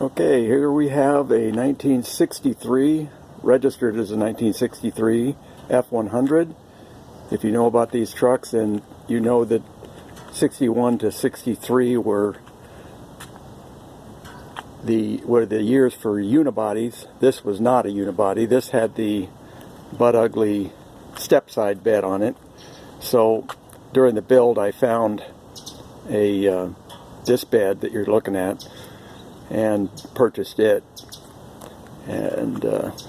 Okay, here we have a 1963, registered as a 1963 F100. If you know about these trucks, then you know that 61 to 63 were the years for unibodies. This was not a unibody. This had the butt ugly step side bed on it. So during the build I found this bed that you're looking at and purchased it, and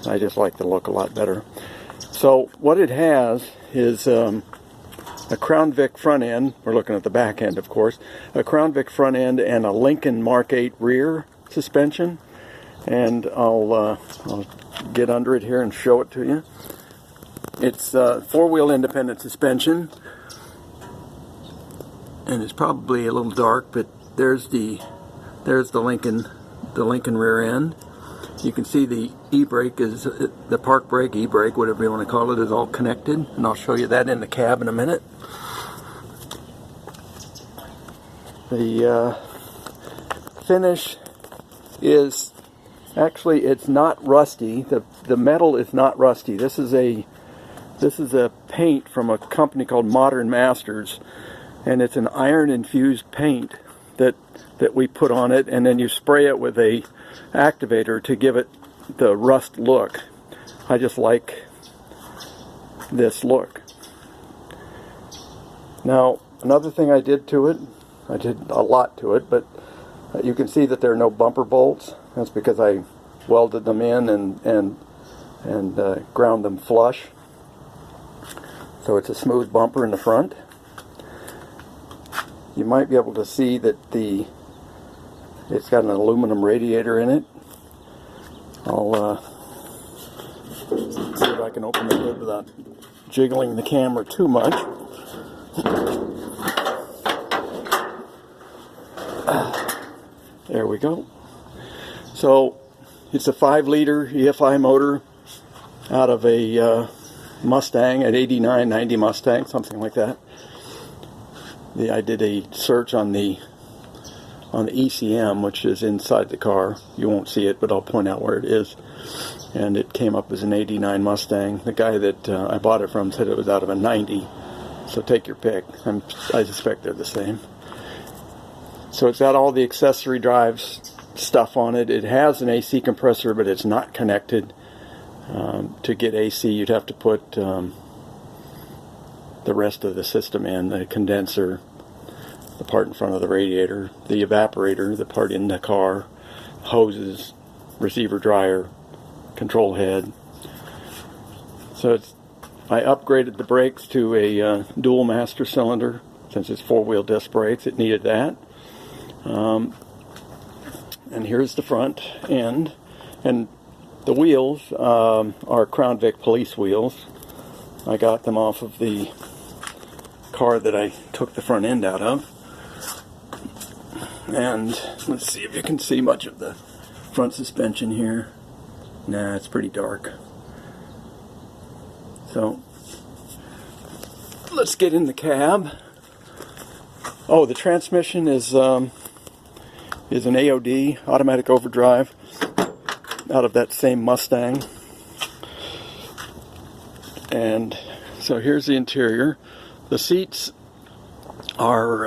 I just like the look a lot better. So what it has is a Crown Vic front end. We're looking at the back end, of course. A Crown Vic front end and a Lincoln Mark VIII rear suspension. And I'll get under it here and show it to you. It's four-wheel independent suspension, and it's probably a little dark, but there's the Lincoln rear end. You can see the e-brake is the park brake, e-brake, whatever you want to call it, is all connected, and I'll show you that in the cab in a minute. The finish is actually, it's not rusty. The metal is not rusty. This is a paint from a company called Modern Masters, and it's an iron infused paint that we put on it, and then you spray it with a activator to give it the rust look. I just like this look. Now, another thing I did to it, I did a lot to it, but you can see that there are no bumper bolts. That's because I welded them in and ground them flush. So it's a smooth bumper in the front. You might be able to see that it's got an aluminum radiator in it. I'll see if I can open the hood without jiggling the camera too much. There we go. So it's a 5-liter EFI motor out of a Mustang, at 89, 90 Mustang, something like that. I did a search on the ECM, which is inside the car. You won't see it, but I'll point out where it is. And it came up as an 89 Mustang. The guy that I bought it from said it was out of a 90. So take your pick. I suspect they're the same. So it's got all the accessory drives stuff on it. It has an AC compressor, but it's not connected. To get AC, you'd have to put the rest of the system in, the condenser, the part in front of the radiator, the evaporator, the part in the car, hoses, receiver dryer, control head. So I upgraded the brakes to a dual master cylinder. Since it's 4-wheel disc brakes, it needed that. And here's the front end. And the wheels are Crown Vic police wheels. I got them off of the car that I took the front end out of. And let's see if you can see much of the front suspension here. Nah, it's pretty dark. So let's get in the cab. Oh, the transmission is an AOD, automatic overdrive, out of that same Mustang. And so here's the interior. The seats are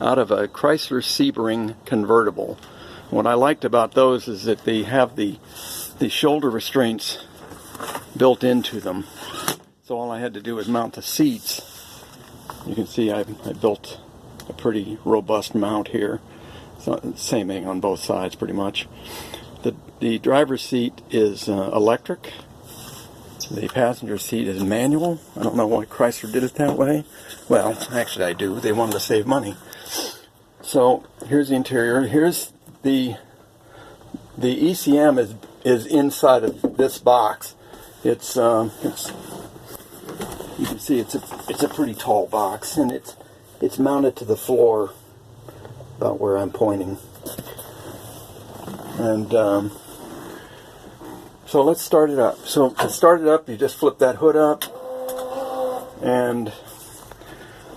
out of a Chrysler Sebring convertible. What I liked about those is that they have the shoulder restraints built into them. So all I had to do was mount the seats. You can see I built a pretty robust mount here. So same thing on both sides pretty much. The driver's seat is electric. The passenger seat is manual. I don't know why Chrysler did it that way. Well, actually I do. They wanted to save money. So here's the interior. Here's the ECM is inside of this box. You can see it's a pretty tall box, and it's mounted to the floor about where I'm pointing. And so let's start it up. So to start it up, you just flip that hood up, and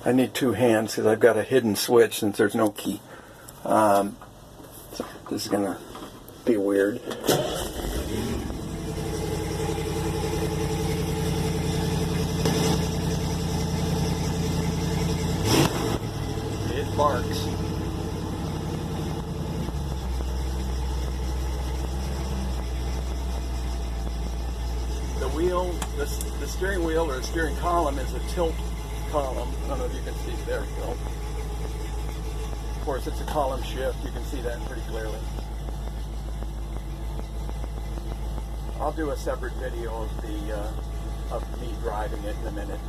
I need two hands because I've got a hidden switch since there's no key. So this is going to be weird. It barks. The wheel, the steering wheel or the steering column is a tilt column. I don't know if you can see. There we go. Of course, it's a column shift. You can see that pretty clearly. I'll do a separate video of me driving it in a minute.